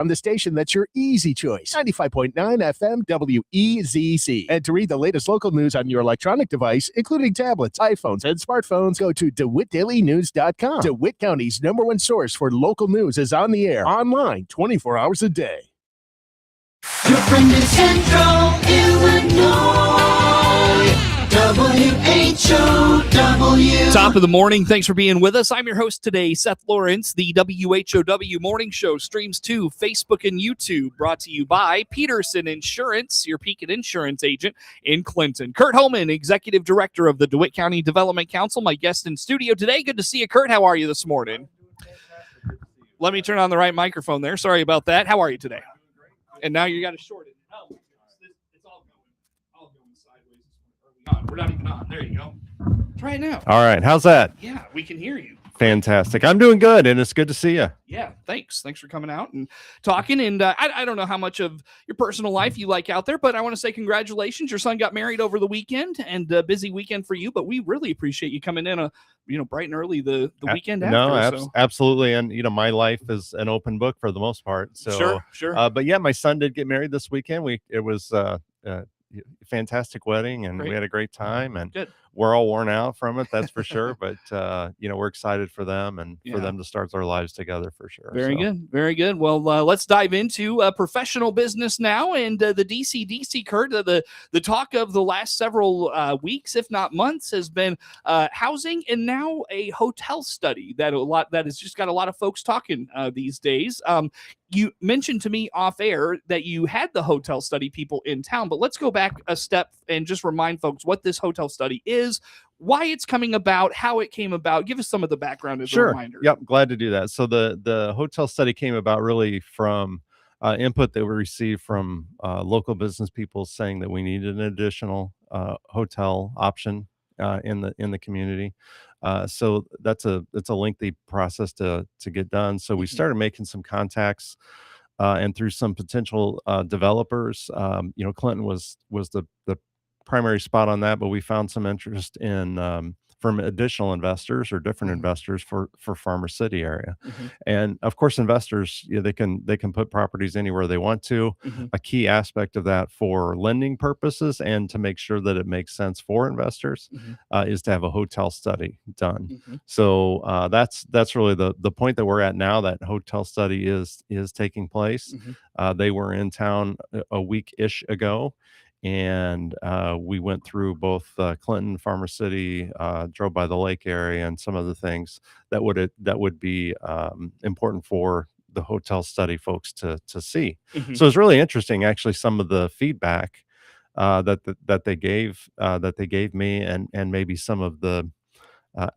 on the station that's your easy choice. 95.9 FM WEZC. And to read the latest local news on your electronic device, including tablets, iPhones, and smartphones, go to DeWittDailyNews.com. DeWitt County's #1 source for local news is on the air, online, 24 hours a day. Your friend in Central Illinois, WHOW. Top of the morning. Thanks for being with us. I'm your host today, Seth Lawrence. The WHOW Morning Show streams to Facebook and YouTube, brought to you by Peterson Insurance, your Pekin Insurance agent in Clinton. Curt Homann, Executive Director of the DeWitt County Development Council, my guest in studio today. Good to see you, Curt. How are you this morning? Let me turn on the right microphone there. Sorry about that. How are you today? And now you got to short it. Oh, it's all going sideways. We're not even on. There you go. Try it now. All right. How's that? Yeah, we can hear you. Fantastic. I'm doing good, and it's good to see you. Yeah, thanks. Thanks for coming out and talking. And I don't know how much of your personal life you like out there, but I want to say congratulations. Your son got married over the weekend, and a busy weekend for you. But we really appreciate you coming in, bright and early the weekend after. No, absolutely. And my life is an open book for the most part. So sure. But yeah, my son did get married this weekend. It was fantastic wedding, and we had a great time, and good. We're all worn out from it, that's for sure. But we're excited for them and for them to start their lives together for sure. Very good. Well, let's dive into professional business now, and the DCDC, Curt. The talk of the last several weeks, if not months, has been housing, and now a hotel study that has just got a lot of folks talking these days. You mentioned to me off air that you had the hotel study people in town, but let's go back a step and just remind folks what this hotel study is, why it's coming about, how it came about. Give us some of the background as a reminder. Yep, glad to do that. So the hotel study came about really from input that we received from local business people saying that we needed an additional hotel option in the community. So it's a lengthy process to get done. So we started making some contacts, and through some potential developers. Clinton was the primary spot on that, but we found some interest in from additional investors or different investors for Farmer City area. And of course, investors, they can put properties anywhere they want to. A key aspect of that for lending purposes and to make sure that it makes sense for investors is to have a hotel study done. So that's really the point that we're at now. That hotel study is taking place. They were in town a week-ish ago, and we went through both Clinton, Farmer City, drove by the lake area, and some other things that would be important for the hotel study folks to see. So it's really interesting, actually, some of the feedback that they gave me, and maybe some of the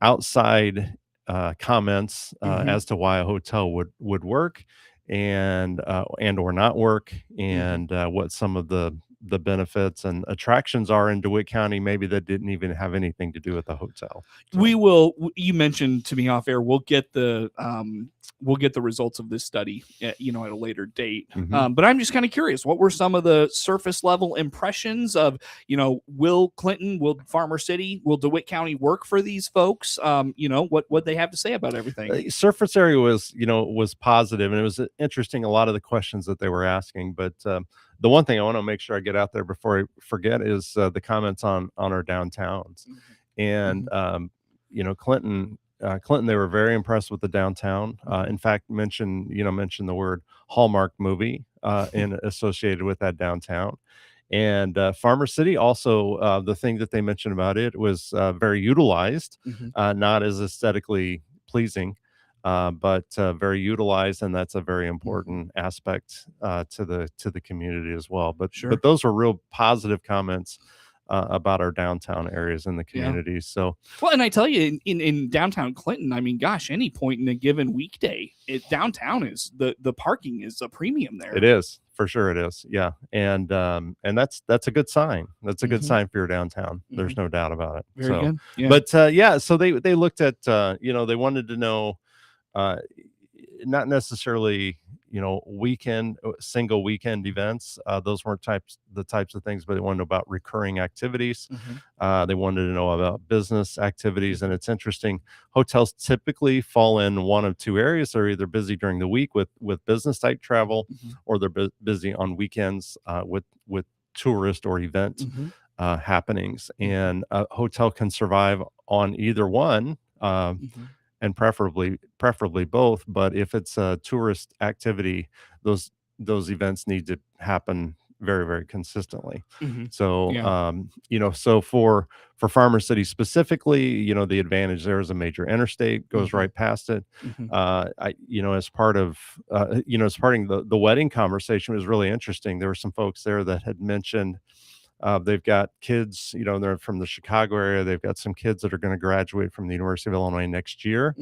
outside comments as to why a hotel would work and or not work, and what some of the benefits and attractions are in DeWitt County, maybe that didn't even have anything to do with the hotel. So. You mentioned to me off air, we'll get the results of this study at a later date. But I'm just kind of curious, what were some of the surface level impressions of, will Clinton, will Farmer City, will DeWitt County work for these folks? What they have to say about everything. Surface area was positive, and it was interesting, a lot of the questions that they were asking. But the one thing I want to make sure I get out there before I forget is the comments on our downtowns. And Clinton, they were very impressed with the downtown. In fact, mentioned the word Hallmark movie associated with that downtown. And Farmer City also, the thing that they mentioned about it was very utilized, not as aesthetically pleasing, but very utilized, and that's a very important aspect to the community as well. But those were real positive comments about our downtown areas in the community. So and I tell you, in downtown Clinton, I mean, gosh, any point in a given weekday, downtown is the parking is a premium there. It is, for sure, it is. Yeah, and that's a good sign. That's a good sign for your downtown. There's no doubt about it. Very good. Yeah. But so they looked at they wanted to know not necessarily, single weekend events. Those weren't the types of things, but they wanted to know about recurring activities. They wanted to know about business activities. And it's interesting, hotels typically fall in one of two areas. They're either busy during the week with business type travel, or they're busy on weekends with tourist or event happenings. And a hotel can survive on either one. And preferably both. But if it's a tourist activity, those events need to happen very, very consistently. So, so for Farmer City specifically, the advantage there is a major interstate goes right past it. As part of, the wedding conversation was really interesting. There were some folks there that had mentioned, they've got kids, they're from the Chicago area. They've got some kids that are going to graduate from the University of Illinois next year.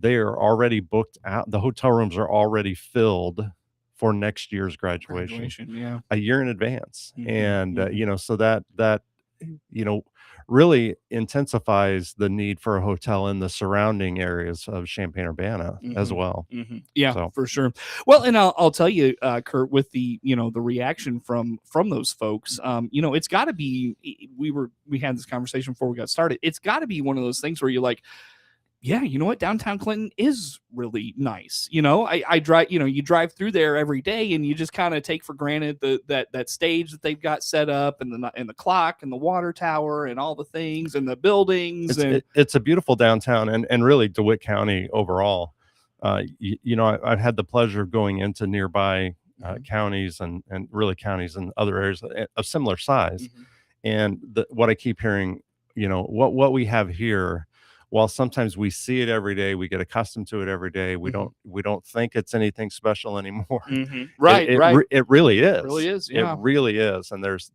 They are already booked out. The hotel rooms are already filled for next year's graduation a year in advance. And, so that really intensifies the need for a hotel in the surrounding areas of Champaign-Urbana as well. Yeah, So. for sure. Well, and I'll tell you, Curt, with the the reaction from those folks, it's got to be. We had this conversation before we got started. It's got to be one of those things where you're like, yeah, you know what? Downtown Clinton is really nice. I drive, you drive through there every day and you just kind of take for granted that stage that they've got set up, and the clock and the water tower and all the things and the buildings. It's a beautiful downtown, and really DeWitt County overall. I've had the pleasure of going into nearby counties and really counties in other areas of similar size. And what I keep hearing, what we have here, while sometimes we see it every day, we get accustomed to it every day. We don't think it's anything special anymore. Right. It really is. It really is. Yeah. It really is. And there's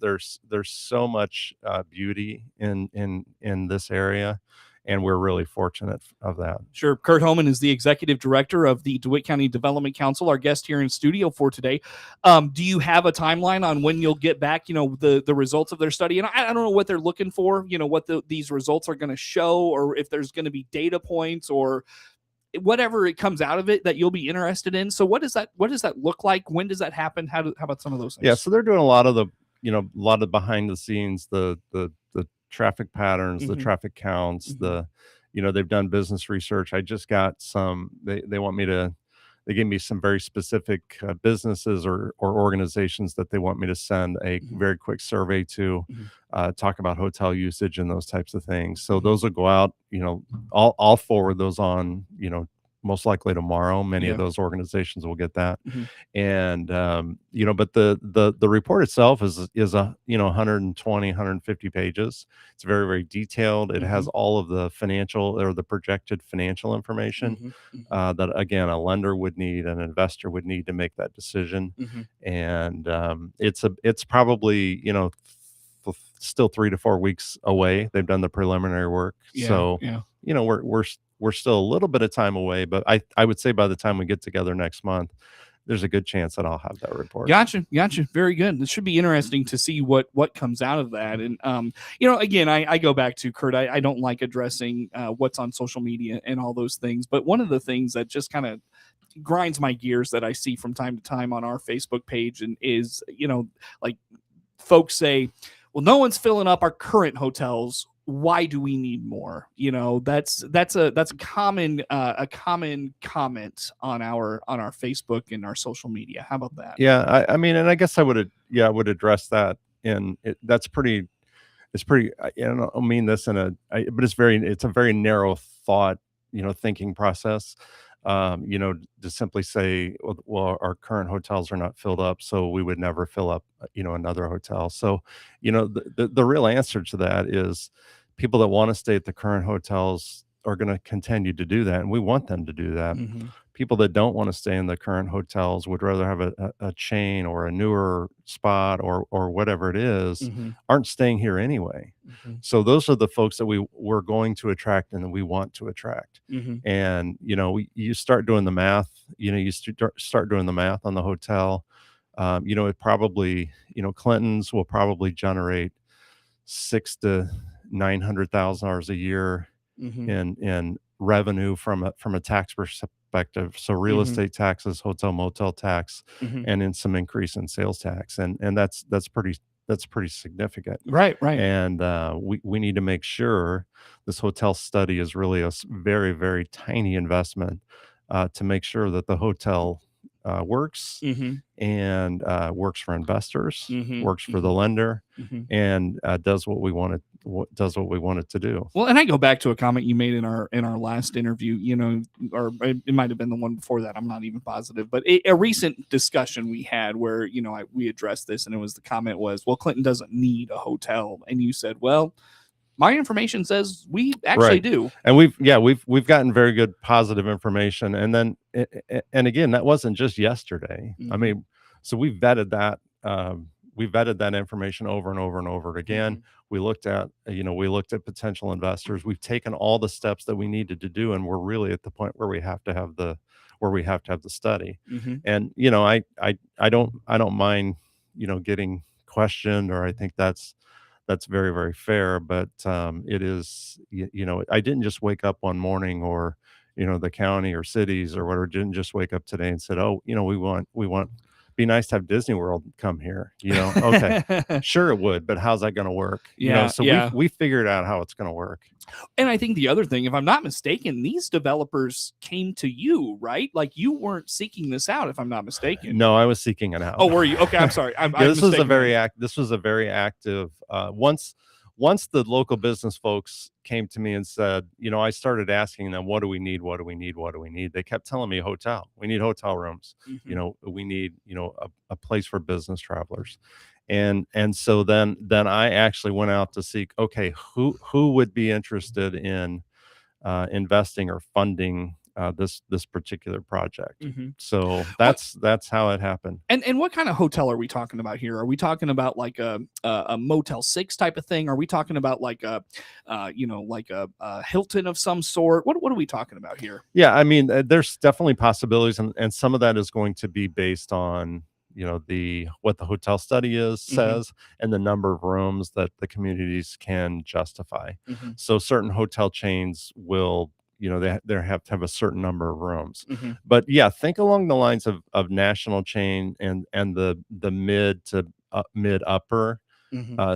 so much beauty in this area, and we're really fortunate of that. Sure. Curt Homann is the executive director of the DeWitt County Development Council, our guest here in studio for today. Do you have a timeline on when you'll get back, the results of their study? And I don't know what they're looking for, what these results are going to show, or if there's going to be data points or whatever it comes out of it that you'll be interested in. So what does that look like? When does that happen? How about some of those things? Yeah. So they're doing a lot of the behind the scenes, the traffic patterns, the traffic counts, they've done business research. I just got they gave me some very specific businesses or organizations that they want me to send a very quick survey to, talk about hotel usage and those types of things. So those will go out, I'll forward those on, most likely tomorrow. Many of those organizations will get that. And, but the report itself is 120, 150 pages. It's very, very detailed. It has all of the financial or the projected financial information that, again, a lender would need, an investor would need to make that decision. And it's probably, still 3 to 4 weeks away. They've done the preliminary work. We're still a little bit of time away, but I would say by the time we get together next month, there's a good chance that I'll have that report. Gotcha. Very good. It should be interesting to see what comes out of that. And, again, I go back to Curt. I don't like addressing what's on social media and all those things. But one of the things that just kind of grinds my gears that I see from time to time on our Facebook page and is, like folks say, well, no one's filling up our current hotels. Why do we need more? That's a common comment on our Facebook and our social media. How about that? Yeah, I mean, and I guess I would address that. And it's pretty. I don't mean this but it's a very narrow thought, thinking process. To simply say, well, our current hotels are not filled up, so we would never fill up, another hotel. So, the real answer to that is people that want to stay at the current hotels are going to continue to do that, and we want them to do that. People that don't want to stay in the current hotels would rather have a chain or a newer spot or whatever it is, aren't staying here anyway. So those are the folks that we're going to attract and that we want to attract. And, you start doing the math, you start doing the math on the hotel. It probably, Clinton's will probably generate $600,000 to $900,000 a year in revenue from a tax perspective. So real estate taxes, hotel motel tax, Mhm. and then some increase in sales tax, and that's pretty significant. Right. And we need to make sure this hotel study is really a very, very tiny investment to make sure that the hotel works Mhm. and works for investors, Mhm. works for the lender, Mhm. and does what we want it to do. Well, and I go back to a comment you made in our last interview, or it might have been the one before that. I'm not even positive, but a recent discussion we had where we addressed this, and the comment was, "Well, Clinton doesn't need a hotel," and you said, "Well, my information says we actually Right. do." And we've gotten very good positive information, and then and again, that wasn't just yesterday. I mean, so we vetted that. We vetted that information over and over and over again. We looked at potential investors. We've taken all the steps that we needed to do, and we're really at the point where we have to have the study. And I don't mind getting questioned, or I think that's very, very fair. But it is, I didn't just wake up one morning, or the county or cities or whatever didn't just wake up today and said, "Oh, we want be nice to have Disney World come here." Okay, sure it would, but how's that going to work? So we figured out how it's going to work. And I think the other thing, if I'm not mistaken, these developers came to you, right? Like, you weren't seeking this out, if I'm not mistaken. No, I was seeking it out. Oh, were you? Okay, I'm sorry. This was a very active. Once the local business folks came to me and said, I started asking them, what do we need? What do we need? What do we need? They kept telling me hotel. We need hotel rooms. We need, a place for business travelers. And so then I actually went out to seek, okay, who would be interested in investing or funding this particular project. So that's how it happened. And what kind of hotel are we talking about here? Are we talking about like a Motel 6 type of thing? Are we talking about like a Hilton of some sort? What are we talking about here? Yeah, I mean, there's definitely possibilities, and some of that is going to be based on what the hotel study says, and the number of rooms that the communities can justify. So certain hotel chains will, they have to have a certain number of rooms. But yeah, think along the lines of national chain and the mid to mid upper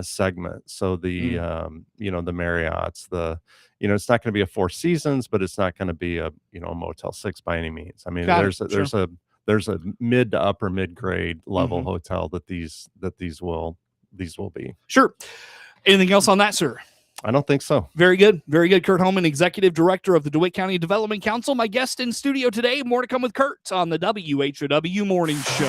segment. So the the Marriott's, it's not going to be a Four Seasons, but it's not going to be a a Motel 6 by any means. I mean, there's a mid to upper mid grade level hotel that these will be. Sure. Anything else on that, sir? I don't think so. Very good. Very good. Curt Homann, Executive Director of the DeWitt County Development Council. My guest in studio today. More to come with Curt on the WHOW Morning Show.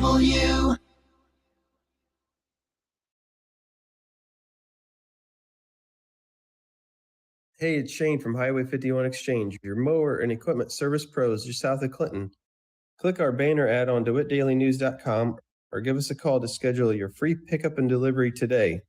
WHOW. Hey, it's Shane from Highway 51 Exchange, your mower and equipment service pros just south of Clinton. Click our banner ad on DeWittDailyNews.com or give us a call to schedule your free pickup and delivery today.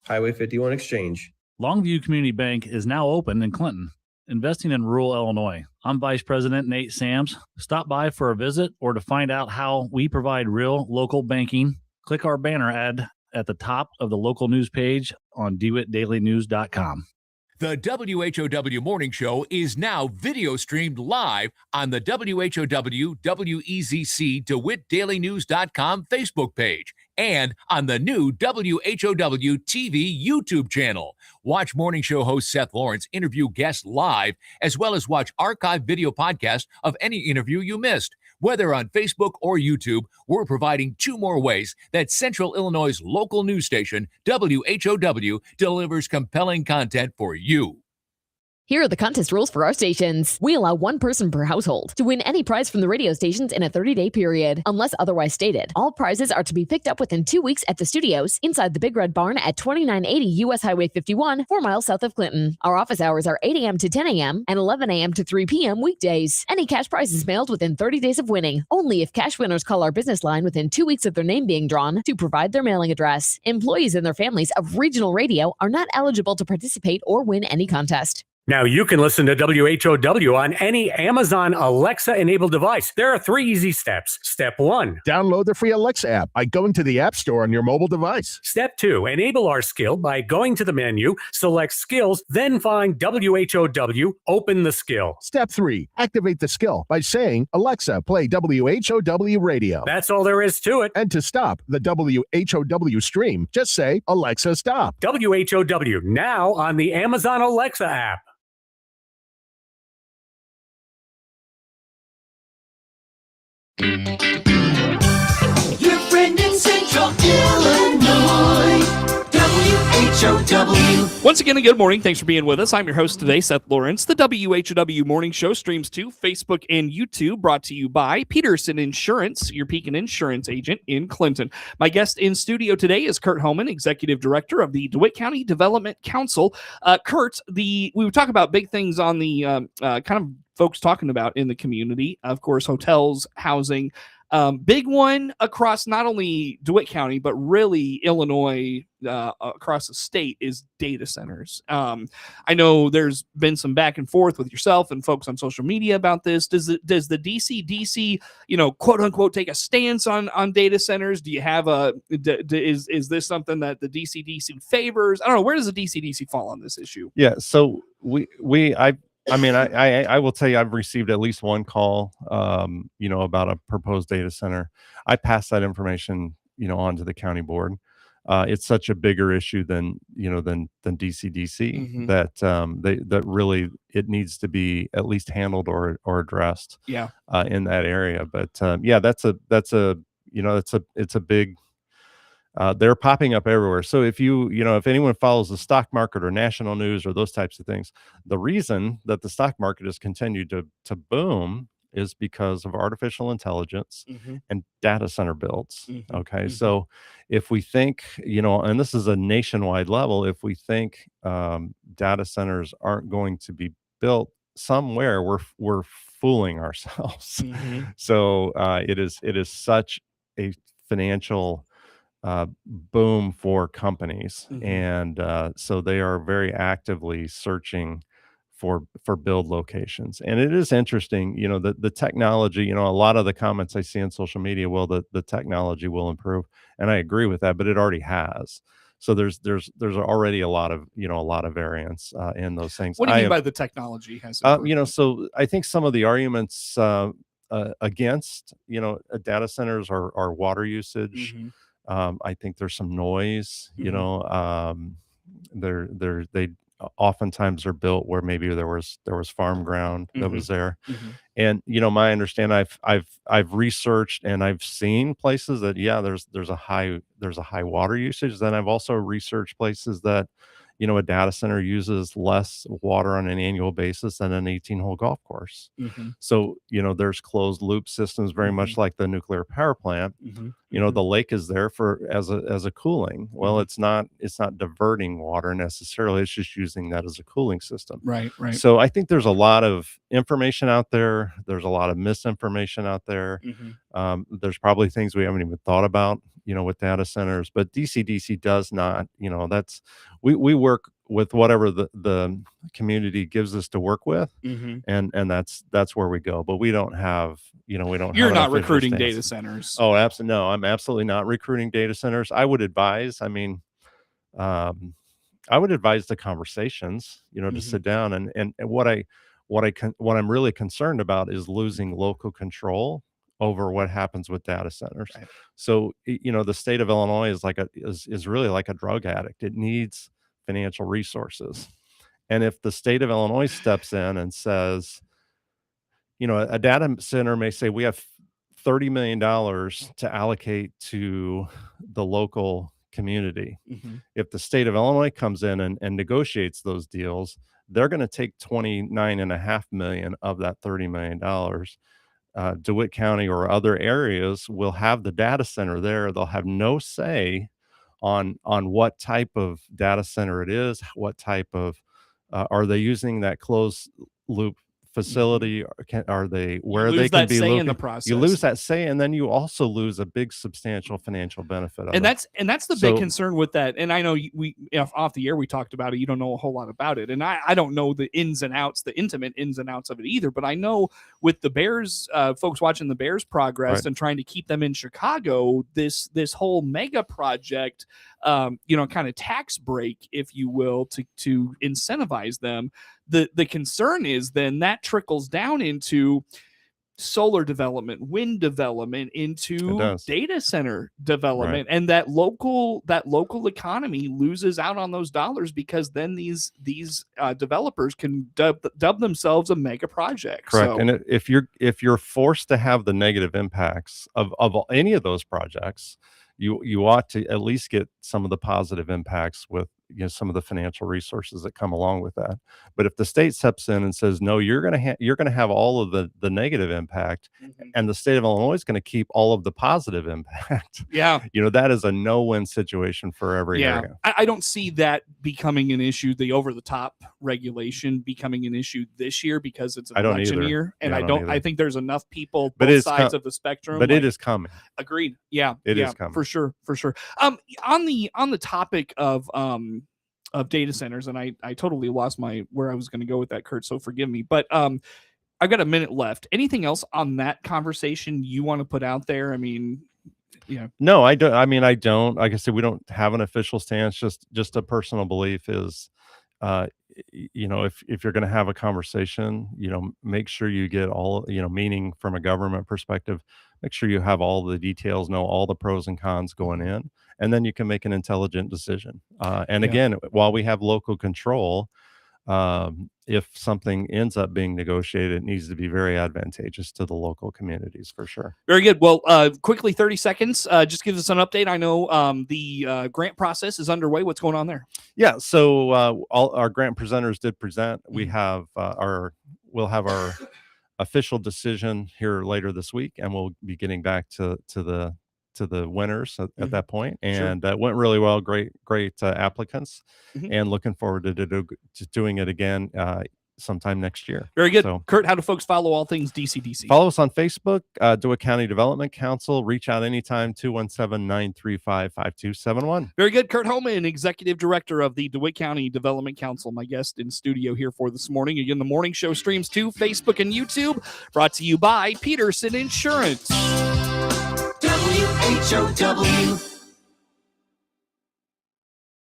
Highway 51 Exchange. Longview Community Bank is now open in Clinton, investing in rural Illinois. I'm Vice President Nate Sams. Stop by for a visit or to find out how we provide real local banking. Click our banner ad at the top of the local news page on DeWittDailyNews.com. The WHOW Morning Show is now video streamed live on the WHOW WEZC DeWittDailyNews.com Facebook page and on the new WHOW TV YouTube channel. Watch Morning Show host Seth Lawrence interview guests live, as well as watch archived video podcasts of any interview you missed. Whether on Facebook or YouTube, we're providing two more ways that Central Illinois' local news station, WHOW, delivers compelling content for you. Here are the contest rules for our stations. We allow one person per household to win any prize from the radio stations in a 30-day period. Unless otherwise stated, all prizes are to be picked up within 2 weeks at the studios inside the Big Red Barn at 2980 U.S. Highway 51, 4 miles south of Clinton. Our office hours are 8 a.m. to 10 a.m. and 11 a.m. to 3 p.m. weekdays. Any cash prize is mailed within 30 days of winning. Only if cash winners call our business line within 2 weeks of their name being drawn to provide their mailing address. Employees and their families of regional radio are not eligible to participate or win any contest. Now you can listen to WHOW on any Amazon Alexa-enabled device. There are 3 easy steps. Step 1. Download the free Alexa app by going to the App Store on your mobile device. Step 2. Enable our skill by going to the menu, select Skills, then find WHOW, open the skill. Step 3. Activate the skill by saying, Alexa, play WHOW radio. That's all there is to it. And to stop the WHOW stream, just say, Alexa, stop. WHOW, now on the Amazon Alexa app. Your friend in Central Illinois, WHOW. Once again, a good morning. Thanks for being with us. I'm your host today, Seth Lawrence. The WHOW Morning Show streams to Facebook and YouTube, brought to you by Peterson Insurance, your Pekin Insurance agent in Clinton. My guest in studio today is Curt Homann, Executive Director of the DeWitt County Development Council. Curt, we would talk about big things on the kind of folks talking about in the community. Of course, hotels, housing. Big one across not only DeWitt County, but really Illinois, across the state, is data centers. I know there's been some back and forth with yourself and folks on social media about this. Does the DCDC, quote unquote, take a stance on data centers? Do you have is this something that the DCDC favors? I don't know. Where does the DCDC fall on this issue? Yeah. So I will tell you, I've received at least one call, about a proposed data center. I pass that information, on to the county board. It's such a bigger issue than DCDC that really it needs to be at least handled or addressed. Yeah. In that area. But it's a big. They're popping up everywhere. So if if anyone follows the stock market or national news or those types of things, the reason that the stock market has continued to boom is because of artificial intelligence and data center builds. Okay. So if we think, and this is a nationwide level, if we think data centers aren't going to be built somewhere, we're fooling ourselves. So it is such a financial boom for companies, and so they are very actively searching for build locations. And it is interesting, the technology, a lot of the comments I see on social media, well, the technology will improve, and I agree with that, but it already has. So there's already a lot of variance in those things. What do you mean by the technology has improved? So I think some of the arguments against data centers are water usage. I think there's some noise, they oftentimes are built where maybe there was farm ground that was there. And, my understanding, I've researched and I've seen places that, there's a high water usage. Then I've also researched places that, a data center uses less water on an annual basis than an 18-hole golf course. So, there's closed loop systems, very much like the nuclear power plant. The lake is there as a cooling. Well, it's not diverting water necessarily. It's just using that as a cooling system. Right. So I think there's a lot of information out there. There's a lot of misinformation out there. There's probably things we haven't even thought about, with data centers, but DCDC does not, we work with whatever the community gives us to work with. And that's where we go, but we don't have, You're not recruiting data centers. Oh, absolutely. No, I'm absolutely not recruiting data centers. I would advise, I would advise the conversations, to sit down and what I'm really concerned about is losing local control over what happens with data centers. Right. So, the state of Illinois is really like a drug addict. It needs financial resources. And if the state of Illinois steps in and says, a data center may say, we have $30 million to allocate to the local community. If the state of Illinois comes in and negotiates those deals, they're going to take $29.5 million of that $30 million. DeWitt County or other areas will have the data center there. They'll have no say on what type of data center it is, what type of are they using that closed loop facility? Are they where lose they can that be say in located? the process. You lose that say, and then you also lose a big substantial financial benefit. And that's the big concern with that. And I know off the air we talked about it. You don't know a whole lot about it, and I don't know the ins and outs, the intimate ins and outs of it either. But I know with the Bears, folks watching the Bears progress and trying to keep them in Chicago, this whole mega project, kind of tax break, if you will, to incentivize them. The concern is then that trickles down into solar development, wind development, into data center development, and that local economy loses out on those dollars because then these developers can dub themselves a mega project. Correct. So, and if you're forced to have the negative impacts of any of those projects, you ought to at least get some of the positive impacts with some of the financial resources that come along with that. But if the state steps in and says, no, you're going to have all of the negative impact, and the state of Illinois is going to keep all of the positive impact. That is a no-win situation for every area. I don't see that becoming an issue, the over-the-top regulation becoming an issue this year because it's an election year. And I think there's enough people both sides of the spectrum. But it is coming. Agreed. Yeah. It is coming. For sure. On the topic of data centers, and I totally lost where I was going to go with that, Curt, so forgive me. But I've got a minute left. Anything else on that conversation you want to put out there? I mean, No, I don't. I mean, I don't. Like I said, we don't have an official stance. Just a personal belief is, if you're going to have a conversation, make sure you get all, meaning from a government perspective, make sure you have all the details, know all the pros and cons going in, and then you can make an intelligent decision. Again, while we have local control, if something ends up being negotiated, it needs to be very advantageous to the local communities for sure. Very good. Well, quickly, 30 seconds. Just give us an update. I know the grant process is underway. What's going on there? Yeah. So all our grant presenters did present. We have we'll have our official decision here later this week, and we'll be getting back to the winners at that point. And that went really well. Great applicants, and looking forward to doing it again sometime next year. Very good. So, Curt, how do folks follow all things DCDC? Follow us on Facebook, DeWitt County Development Council. Reach out anytime, 217-935-5271. Very good. Curt Homann, Executive Director of the DeWitt County Development Council, my guest in studio here for this morning. Again, the morning show streams to Facebook and YouTube, brought to you by Peterson Insurance. WHOW.